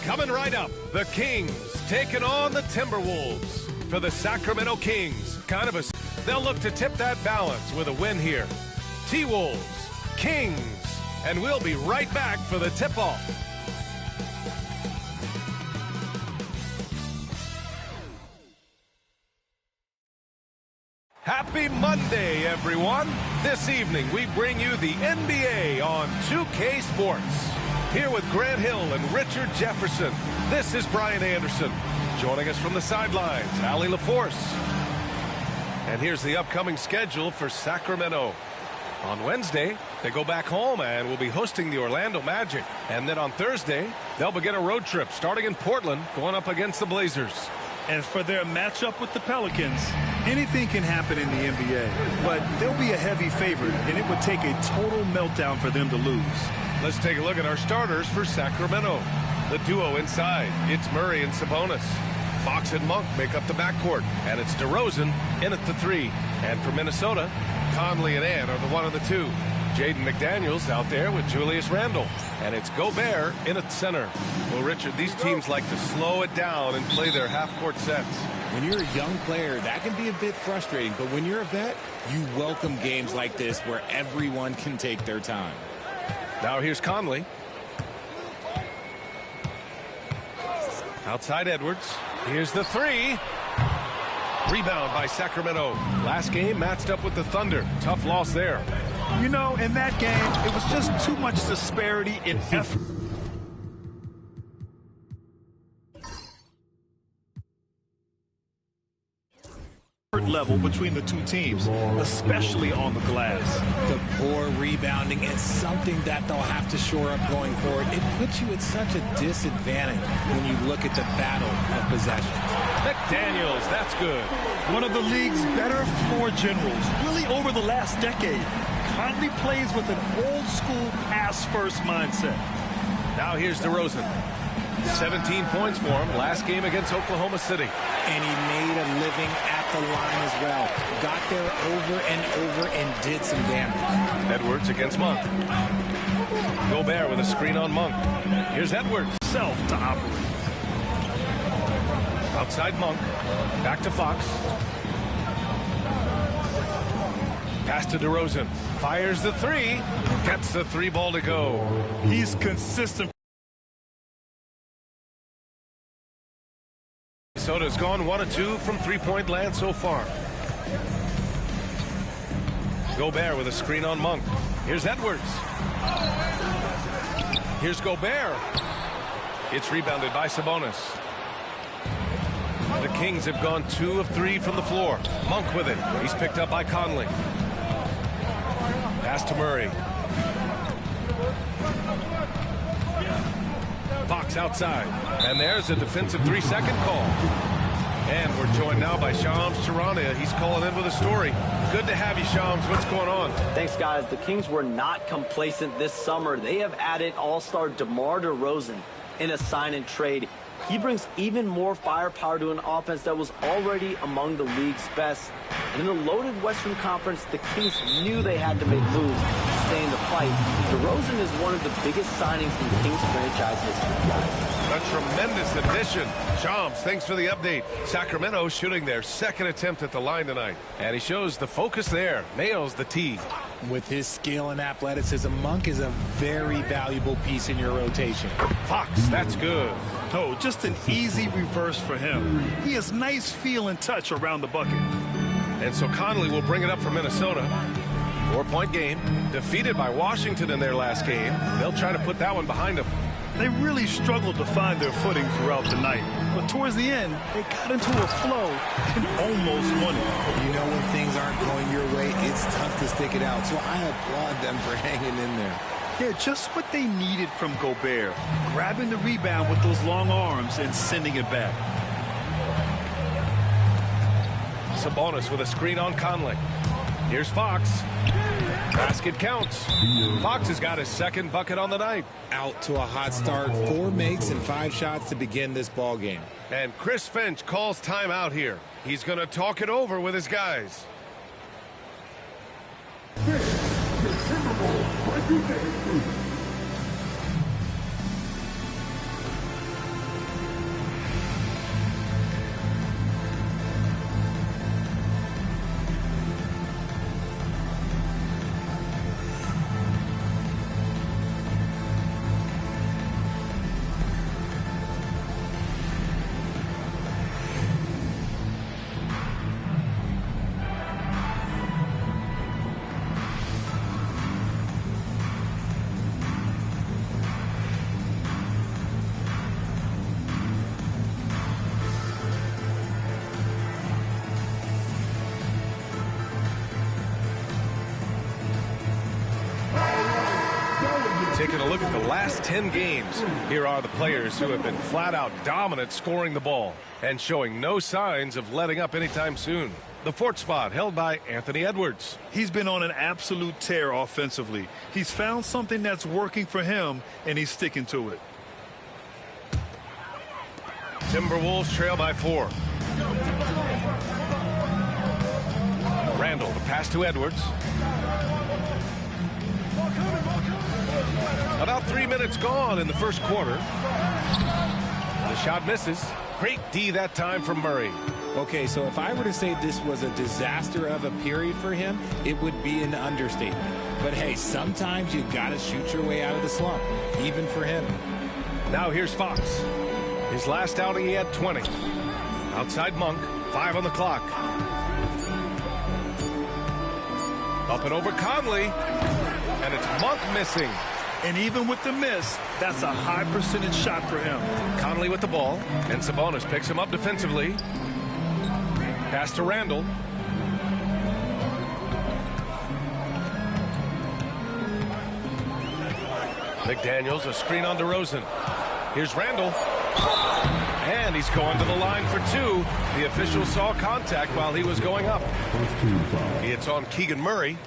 Coming right up, the Kings taking on the Timberwolves. For the Sacramento Kings, they'll look to tip that balance with a win here. T-Wolves, Kings, and we'll be right back for the tip-off. Happy Monday, everyone. This evening, we bring you the NBA on 2K Sports. Here with Grant Hill and Richard Jefferson, this is Brian Anderson. Joining us from the sidelines, Allie LaForce. And here's the upcoming schedule for Sacramento. On Wednesday, they go back home and will be hosting the Orlando Magic. And then on Thursday, they'll begin a road trip starting in Portland, going up against the Blazers. And for their matchup with the Pelicans, anything can happen in the NBA. But they'll be a heavy favorite, and it would take a total meltdown for them to lose. Let's take a look at our starters for Sacramento. The duo inside, it's Murray and Sabonis. Fox and Monk make up the backcourt, and it's DeRozan in at the 3. And for Minnesota, Conley and Ant are the 1 and the 2. Jaden McDaniels out there with Julius Randle. And it's Gobert in at center. Well, Richard, these teams like to slow it down and play their half-court sets. When you're a young player, that can be a bit frustrating. But when you're a vet, you welcome games like this where everyone can take their time. Now here's Conley. Outside Edwards. Here's the 3. Rebound by Sacramento. Last game matched up with the Thunder. Tough loss there. You know, in that game, it was just too much disparity in effort. Level between the two teams, especially on the glass. The poor rebounding is something that they'll have to shore up going forward. It puts you at such a disadvantage when you look at the battle of possessions. McDaniels, that's good. One of the league's better floor generals, really over the last decade. Conley plays with an old-school pass-first mindset. Now here's DeRozan. 17 points for him last game against Oklahoma City. And he made a living at the line as well. Got there over and over and did some damage. Edwards against Monk. Gobert with a screen on Monk. Here's Edwards. Self to operate. Outside Monk. Back to Fox. Pass to DeRozan. Fires the 3. Gets the 3 ball to go. He's consistent. Minnesota's gone 1 of 2 from three-point land so far. Gobert with a screen on Monk. Here's Edwards. Here's Gobert. It's rebounded by Sabonis. The Kings have gone 2 of 3 from the floor. Monk with it. He's picked up by Conley. Pass to Murray. Fox outside. And there's a defensive 3-second call. And we're joined now by Shams Charania. He's calling in with a story. Good to have you, Shams. What's going on? Thanks, guys. The Kings were not complacent this summer. They have added all-star DeMar DeRozan in a sign-and-trade. He brings even more firepower to an offense that was already among the league's best. And in the loaded Western Conference, the Kings knew they had to make moves to stay in the fight. DeRozan is one of the biggest signings in Kings franchise history. A tremendous addition. Shams, thanks for the update. Sacramento shooting their second attempt at the line tonight. And he shows the focus there. Nails the tee. With his skill and athleticism, Monk is a very valuable piece in your rotation. Fox, that's good. Oh, just an easy reverse for him. He has nice feel and touch around the bucket. And so Conley will bring it up for Minnesota. 4-point game. Defeated by Washington in their last game. They'll try to put that one behind them. They really struggled to find their footing throughout the night. But towards the end, they got into a flow and almost won it. You know, when things aren't going your way, it's tough to stick it out. So I applaud them for hanging in there. Yeah, just what they needed from Gobert. Grabbing the rebound with those long arms and sending it back. Sabonis with a screen on Conley. Here's Fox. Basket counts. Fox has got his second bucket on the night. Out to a hot start. 4 makes and 5 shots to begin this ball game. And Chris Finch calls timeout here. He's going to talk it over with his guys. Taking a look at the last 10 games, here are the players who have been flat-out dominant scoring the ball and showing no signs of letting up anytime soon. The fourth spot held by Anthony Edwards. He's been on an absolute tear offensively. He's found something that's working for him, and he's sticking to it. Timberwolves trail by 4. Randall, the pass to Edwards. About 3 minutes gone in the first quarter. The shot misses. Great D that time from Murray. Okay, so if I were to say this was a disaster of a period for him, it would be an understatement. But hey, sometimes you got to shoot your way out of the slump, even for him. Now here's Fox. His last outing, he had 20. Outside Monk, 5 on the clock. Up and over Conley, and it's Monk missing. And even with the miss, that's a high percentage shot for him. Conley with the ball, and Sabonis picks him up defensively. Pass to Randall. McDaniels, a screen on DeRozan. Here's Randall. And he's going to the line for 2. The official saw contact while he was going up. It's on Keegan Murray.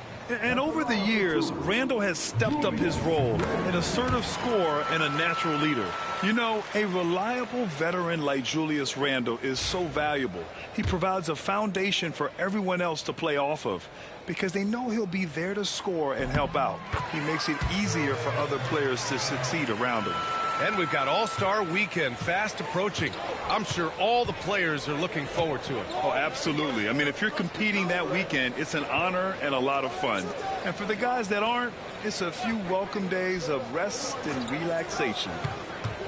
And over the years, Randall has stepped up his role, an assertive scorer and a natural leader. You know, a reliable veteran like Julius Randle is so valuable. He provides a foundation for everyone else to play off of because they know he'll be there to score and help out. He makes it easier for other players to succeed around him. And we've got All-Star Weekend fast approaching. I'm sure all the players are looking forward to it. Oh, absolutely. I mean, if you're competing that weekend, it's an honor and a lot of fun. And for the guys that aren't, it's a few welcome days of rest and relaxation.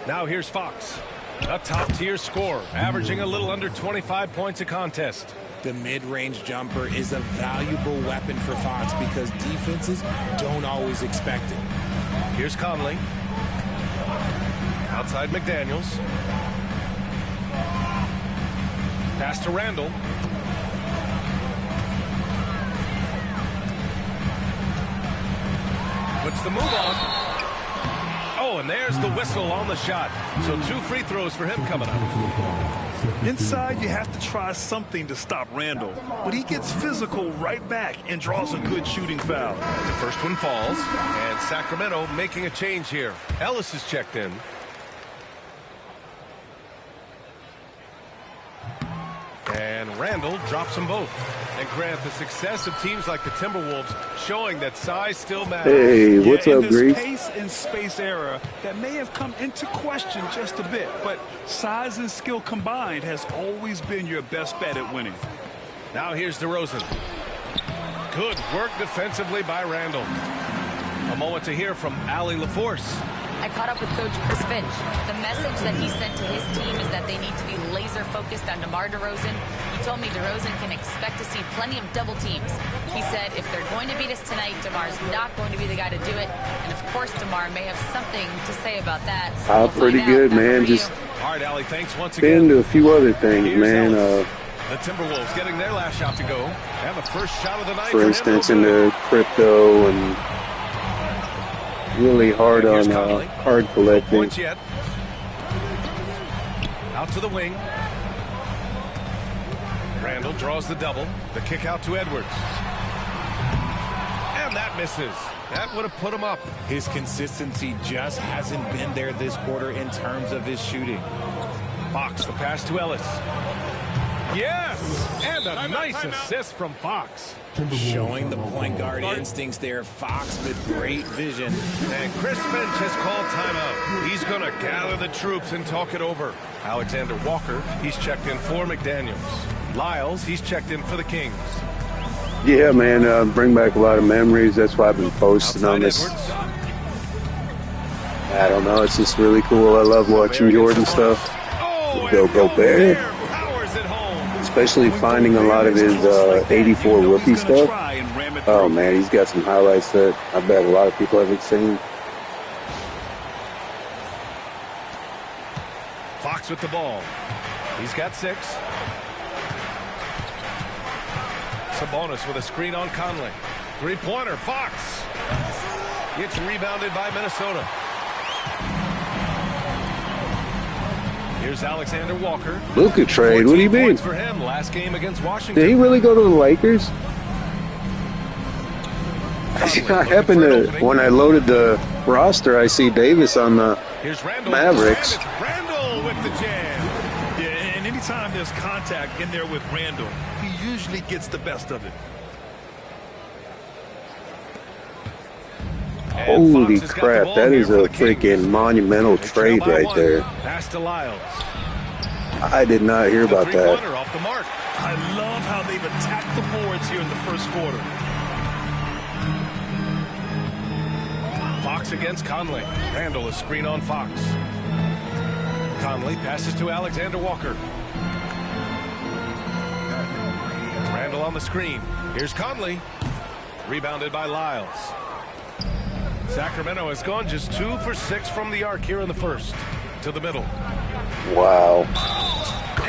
Now here's Fox, a top-tier scorer, averaging a little under 25 points a contest. The mid-range jumper is a valuable weapon for Fox because defenses don't always expect it. Here's Conley. Outside McDaniels. Pass to Randall. Puts the move on. Oh, and there's the whistle on the shot. So 2 free throws for him coming up. Inside, you have to try something to stop Randall. But he gets physical right back and draws a good shooting foul. The first one falls. And Sacramento making a change here. Ellis is checked in. And Randall drops them both. And Grant, the success of teams like the Timberwolves showing that size still matters. Hey, what's up, Grease? Pace and space era that may have come into question just a bit, but size and skill combined has always been your best bet at winning. Now here's DeRozan. Good work defensively by Randall. A moment to hear from Allie LaForce. I caught up with Coach Chris Finch. The message that he sent to his team is that they need to be laser focused on DeMar DeRozan. He told me DeRozan can expect to see plenty of double teams. He said if they're going to beat us tonight, DeMar's not going to be the guy to do it. And of course, DeMar may have something to say about that. So pretty good, man. Just all right, Allie, thanks once again. into a few other things, man. The Timberwolves getting their last shot to go. And the first shot of the night. For instance, in the crypto and really hard on hard collecting. Points yet. Out to the wing. Randall draws the double. The kick out to Edwards. And that misses. That would have put him up. His consistency just hasn't been there this quarter in terms of his shooting. Fox, the pass to Ellis. Yes! And a nice assist from Fox. Showing the point guard instincts there. Fox with great vision. And Chris Finch has called timeout. He's going to gather the troops and talk it over. Alexander Walker, he's checked in for McDaniels. Lyles, he's checked in for the Kings. Yeah, man, bring back a lot of memories. That's why I've been posting on this. Edwards. I don't know. It's just really cool. I love watching Jordan stuff. Go Gobert. Especially finding a lot of his 84 rookie stuff. Oh, man, he's got some highlights that I bet a lot of people haven't seen. Fox with the ball. He's got 6. Sabonis with a screen on Conley. Three-pointer, Fox. It's rebounded by Minnesota. Here's Alexander Walker. Luka trade, what do you mean? For him last game against Washington. Did he really go to the Lakers? I happened to, when I loaded the roster, I see Davis on the Mavericks. Randall with the jam. Yeah, and anytime there's contact in there with Randall, he usually gets the best of it. Holy crap, that is a freaking monumental trade right there. Pass to Lyles. I did not hear about that. Off the mark. I love how they've attacked the boards here in the first quarter. Fox against Conley. Randall a screen on Fox. Conley passes to Alexander Walker. Randall on the screen. Here's Conley. Rebounded by Lyles. Sacramento has gone just 2 for 6 from the arc here in the first. To the middle. Wow.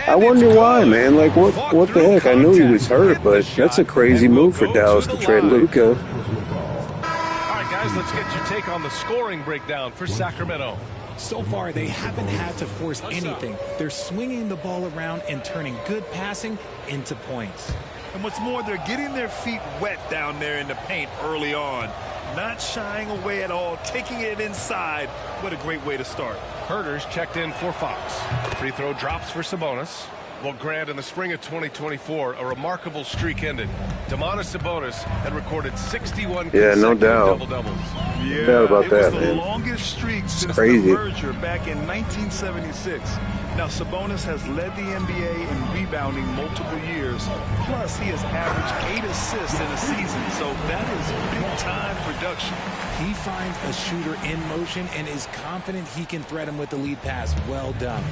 I wonder why, man. Like, what the heck? I knew he was hurt, but that's a crazy move for Dallas to trade Luka. All right, guys, let's get your take on the scoring breakdown for Sacramento. So far, they haven't had to force anything. They're swinging the ball around and turning good passing into points. And what's more, they're getting their feet wet down there in the paint early on. Not shying away at all, taking it inside. What a great way to start. Herter's checked in for Fox. Free throw drops for Sabonis. Well, Grant, in the spring of 2024, a remarkable streak ended. Domantas Sabonis had recorded 61 consecutive double-doubles. Yeah, about that, it was the longest streak since the merger back in 1976. Now, Sabonis has led the NBA in rebounding multiple years. Plus, he has averaged 8 assists in a season, so that is big-time production. He finds a shooter in motion and is confident he can threat him with the lead pass. Well done.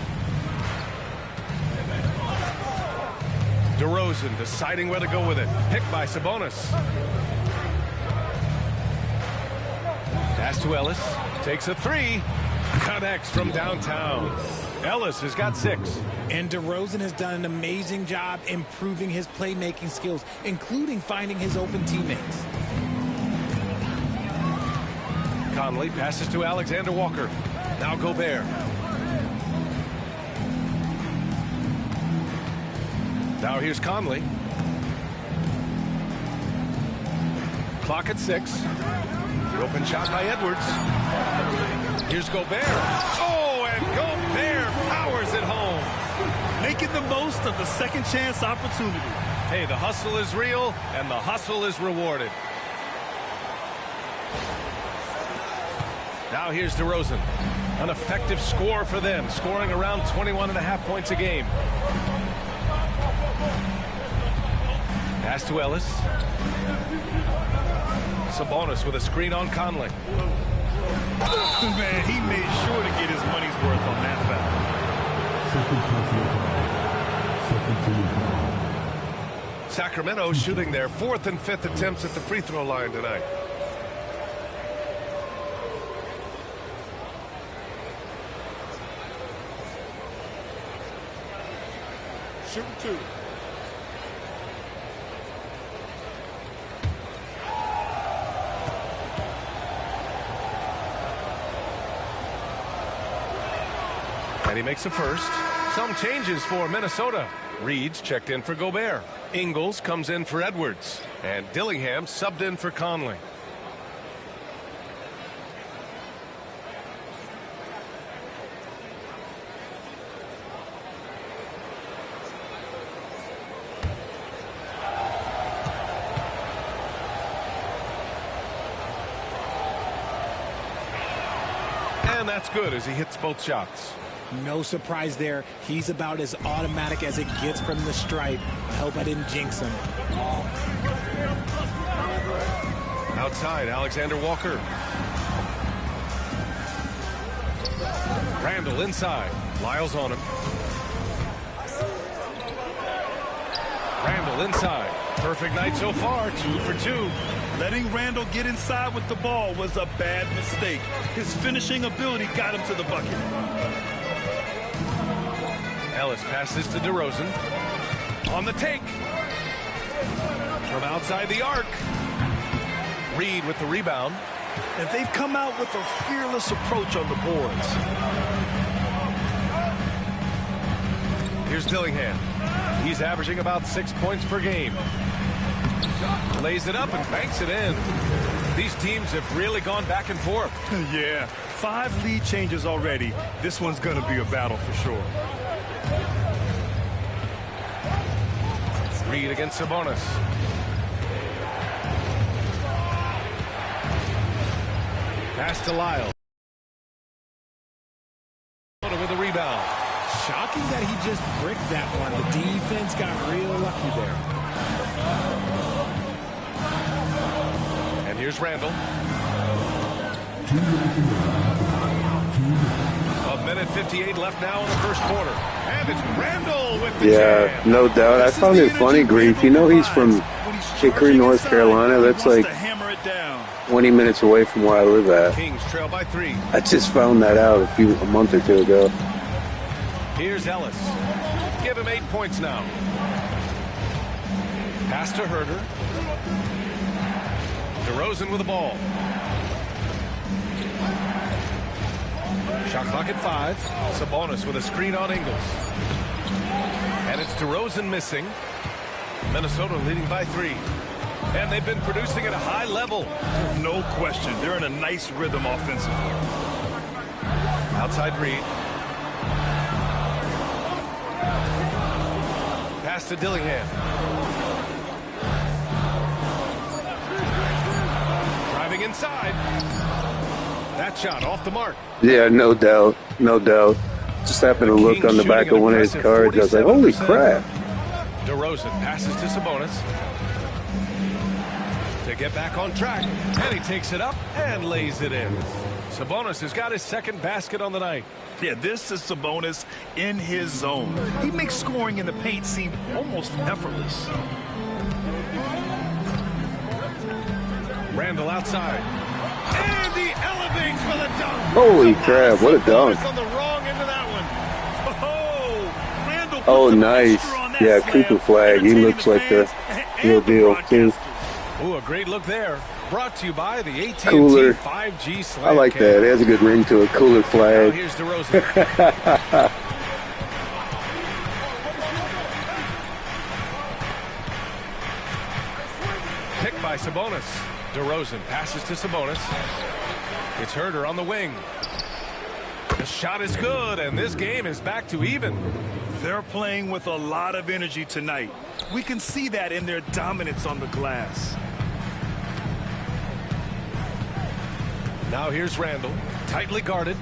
DeRozan deciding where to go with it. Picked by Sabonis. Pass to Ellis. Takes a 3. Connects from downtown. Ellis has got 6. And DeRozan has done an amazing job improving his playmaking skills, including finding his open teammates. Conley passes to Alexander Walker. Now Gobert. Now here's Conley. Clock at 6. Open shot by Edwards. Here's Gobert. Oh, and Gobert powers it home. Making the most of the second chance opportunity. Hey, the hustle is real, and the hustle is rewarded. Now here's DeRozan. An effective score for them, scoring around 21.5 points a game. Pass to Ellis. Sabonis with a screen on Conley. Man, he made sure to get his money's worth on that foul. Sacramento shooting their 4th and 5th attempts at the free throw line tonight. Shooting 2. And he makes a first. Some changes for Minnesota. Reed's checked in for Gobert. Ingles comes in for Edwards. And Dillingham subbed in for Conley. And that's good as he hits both shots. No surprise there. He's about as automatic as it gets from the stripe. I hope I didn't jinx him. Outside, Alexander Walker. Randall inside. Lyles on him. Randall inside. Perfect night so far. 2 for 2. Letting Randall get inside with the ball was a bad mistake. His finishing ability got him to the bucket. Ellis passes to DeRozan. On the take. From outside the arc. Reed with the rebound. And they've come out with a fearless approach on the boards. Here's Dillingham. He's averaging about 6 points per game. Lays it up and banks it in. These teams have really gone back and forth. Yeah, 5 lead changes already. This one's going to be a battle for sure. Reed against Sabonis. Pass to Lyle. With a rebound. Shocking that he just bricked that one. The defense got real lucky there. And here's Randall. A minute 58 left now in the first quarter. And it's Randall with the jam. No doubt. I found it funny, Grief. You know he's from Hickory, North Carolina. That's like 20 minutes away from where I live at. Kings trail by 3. I just found that out a month or two ago. Here's Ellis. Give him 8 points now. Pass to Herder. DeRozan with the ball. Shot clock at 5. Sabonis with a screen on Ingles. And it's DeRozan missing. Minnesota leading by 3. And they've been producing at a high level. No question. They're in a nice rhythm offensively. Outside Reed. Pass to Dillingham. Driving inside. That shot off the mark. Yeah, no doubt. No doubt. Just happened to look on the back of one of his cards. I was like, holy crap. DeRozan passes to Sabonis. To get back on track. And he takes it up and lays it in. Sabonis has got his second basket on the night. Yeah, this is Sabonis in his zone. He makes scoring in the paint seem almost effortless. Randall outside. And he elevates for the dunk. Holy crap, what a dunk. On the wrong end of that one. Randall Oh, nice. Yeah, Cooper flag. He looks like the real deal, too. Ooh, a great look there. Brought to you by the AT&T Cooler. 5G Slam. I like that. It has a good ring to it. Cooler flag. Now here's DeRozan. Picked by Sabonis. DeRozan passes to Sabonis. It's Herder on the wing. The shot is good, and this game is back to even. They're playing with a lot of energy tonight. We can see that in their dominance on the glass. Now here's Randall, tightly guarded.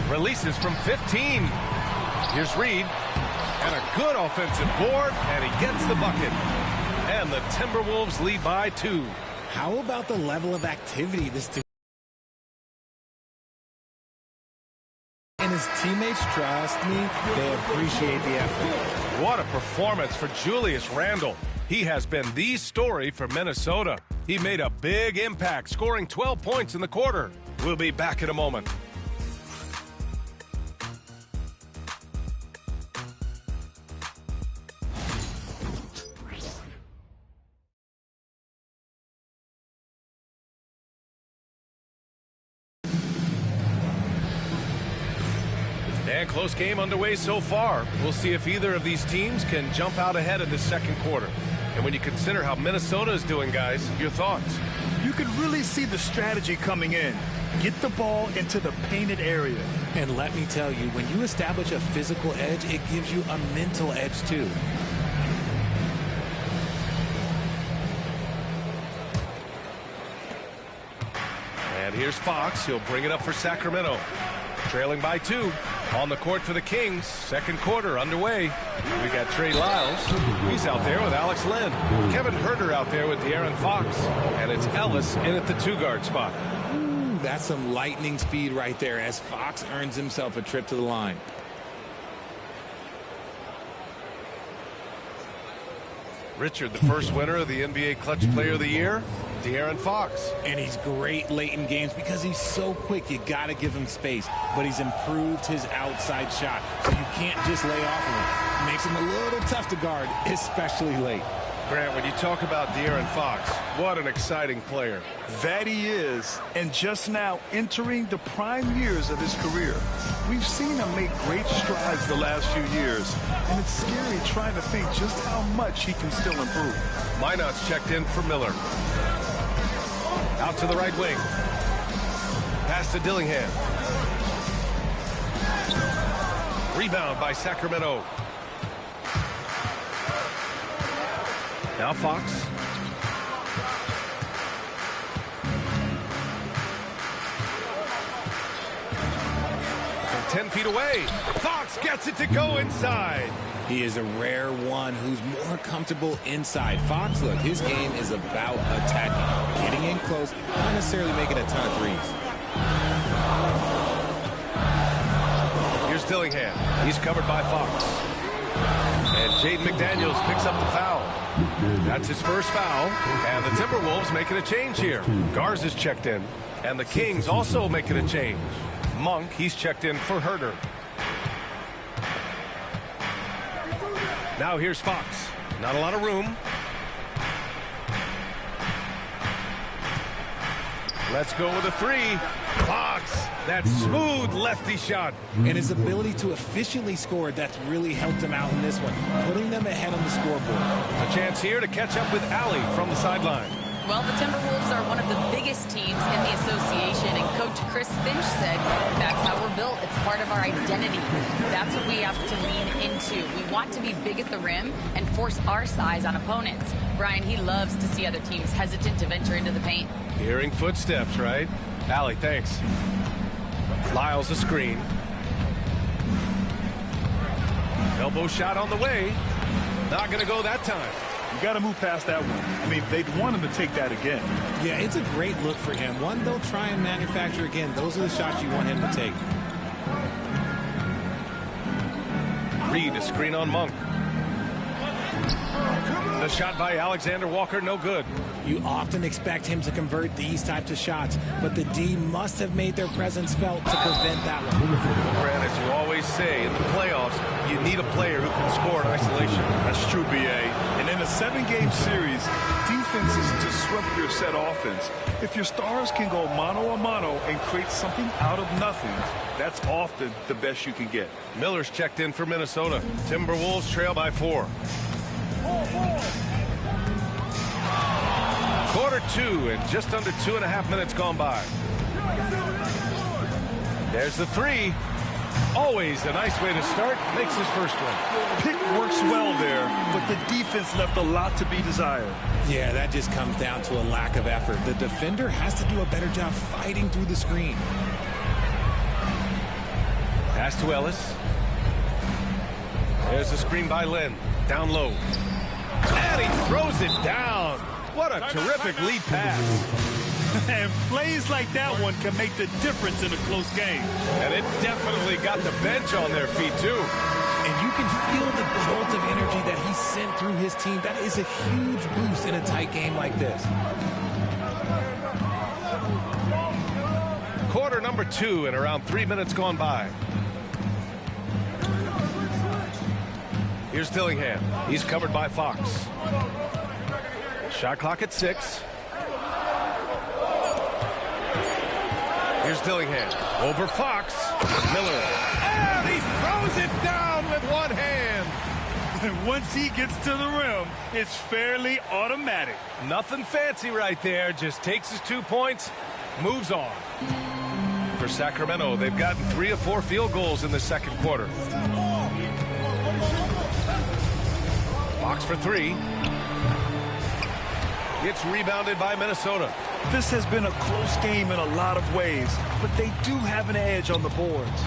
Releases from 15. Here's Reed, and a good offensive board, and he gets the bucket. And the Timberwolves lead by 2. How about the level of activity this team? And his teammates, trust me, they appreciate the effort. What a performance for Julius Randle. He has been the story for Minnesota. He made a big impact, scoring 12 points in the quarter. We'll be back in a moment. And close game underway so far. We'll see if either of these teams can jump out ahead in this second quarter. And when you consider how Minnesota is doing, guys, your thoughts? You can really see the strategy coming in. Get the ball into the painted area. And let me tell you, when you establish a physical edge, it gives you a mental edge, too. And here's Fox. He'll bring it up for Sacramento. Trailing by 2. On the court for the Kings. Second quarter underway. We got Trey Lyles. He's out there with Alex Len. Kevin Herder out there with De'Aaron Fox. And it's Ellis in at the 2-guard spot. That's some lightning speed right there as Fox earns himself a trip to the line. Richard, the first winner of the NBA Clutch Player of the Year, De'Aaron Fox. And he's great late in games because he's so quick. You got to give him space. But he's improved his outside shot, so you can't just lay off of him. Makes him a little tough to guard, especially late. Grant, when you talk about De'Aaron Fox, what an exciting player. That he is, and just now entering the prime years of his career. We've seen him make great strides the last few years, and it's scary trying to think just how much he can still improve. Minot's checked in for Miller. Out to the right wing. Pass to Dillingham. Rebound by Sacramento. Now Fox. From 10 feet away. Fox gets it to go inside. He is a rare one who's more comfortable inside. Fox, look, his game is about attacking, getting in close, not necessarily making a ton of threes. Here's Dillingham. He's covered by Fox. And Jaden McDaniels picks up the foul. That's his first foul. And the Timberwolves making a change here. Garz is checked in. And the Kings also making a change. Monk, he's checked in for Herter. Now here's Fox. Not a lot of room. Let's go with a three. Fox, that smooth lefty shot. And his ability to efficiently score, that's really helped him out in this one, putting them ahead on the scoreboard. A chance here to catch up with Allie from the sideline. Well, the Timberwolves are one of the biggest teams in the association, and Coach Chris Finch said that's how we're built. It's part of our identity. That's what we have to lean into. We want to be big at the rim and force our size on opponents. Brian, he loves to see other teams hesitant to venture into the paint. Hearing footsteps, right? Allie, thanks. Lyles a screen. Elbow shot on the way. Not going to go that time. You got to move past that one. I mean, they'd want him to take that again. Yeah, it's a great look for him. One they'll try and manufacture again. Those are the shots you want him to take. Reed a screen on Monk. The shot by Alexander Walker, no good. You often expect him to convert these types of shots, but the D must have made their presence felt to prevent that one. Grant, as you always say, in the playoffs, you need a player who can score in isolation. That's true, B.A. And in a 7-game series, defense is to disrupt your set offense. If your stars can go mano-a-mano and create something out of nothing, that's often the best you can get. Miller's checked in for Minnesota. Timberwolves trail by 4. Quarter 2 and just under 2.5 minutes gone by. There's the three. Always a nice way to start. Makes his first one. Pick works well there, but the defense left a lot to be desired. Yeah, that just comes down to a lack of effort. The defender has to do a better job fighting through the screen. Pass to Ellis. There's a screen by Lynn. Down low. And he throws it down. What a terrific lead pass. And plays like that one can make the difference in a close game. And it definitely got the bench on their feet, too. And you can feel the jolt of energy that he sent through his team. That is a huge boost in a tight game like this. Quarter number 2 and around 3 minutes gone by. Here's Dillingham. He's covered by Fox. Shot clock at 6. Here's Dillingham. Over Fox. Miller. And he throws it down with one hand. And once he gets to the rim, it's fairly automatic. Nothing fancy right there. Just takes his 2 points, moves on. For Sacramento, they've gotten 3 of 4 field goals in the second quarter. Fox for 3. It's rebounded by Minnesota. This has been a close game in a lot of ways, but they do have an edge on the boards.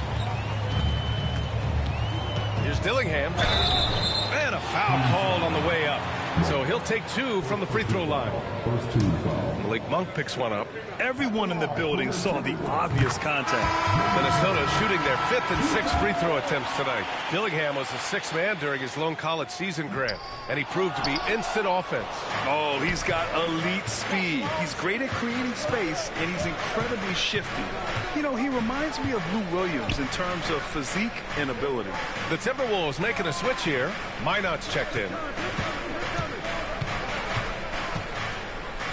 Here's Dillingham. And a foul called on the way up. So he'll take 2 from the free throw line. Malik Monk picks one up. Everyone in the building saw the obvious contact. Minnesota shooting their 5th and 6th free throw attempts tonight. Dillingham was the 6th man during his lone college season, Grant, and he proved to be instant offense. Oh, he's got elite speed. He's great at creating space, and he's incredibly shifty. You know, he reminds me of Lou Williams in terms of physique and ability. The Timberwolves making a switch here. Minot's checked in.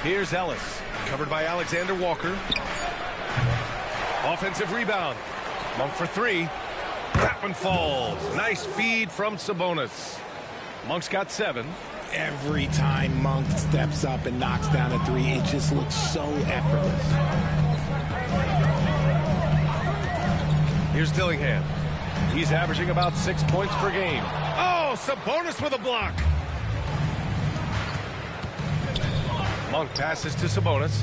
Here's Ellis, covered by Alexander Walker. Offensive rebound. Monk for three. That one falls. Nice feed from Sabonis. Monk's got 7. Every time Monk steps up and knocks down a 3, it just looks so effortless. Here's Dillingham. He's averaging about 6 points per game. Oh, Sabonis with a block. Monk passes to Sabonis.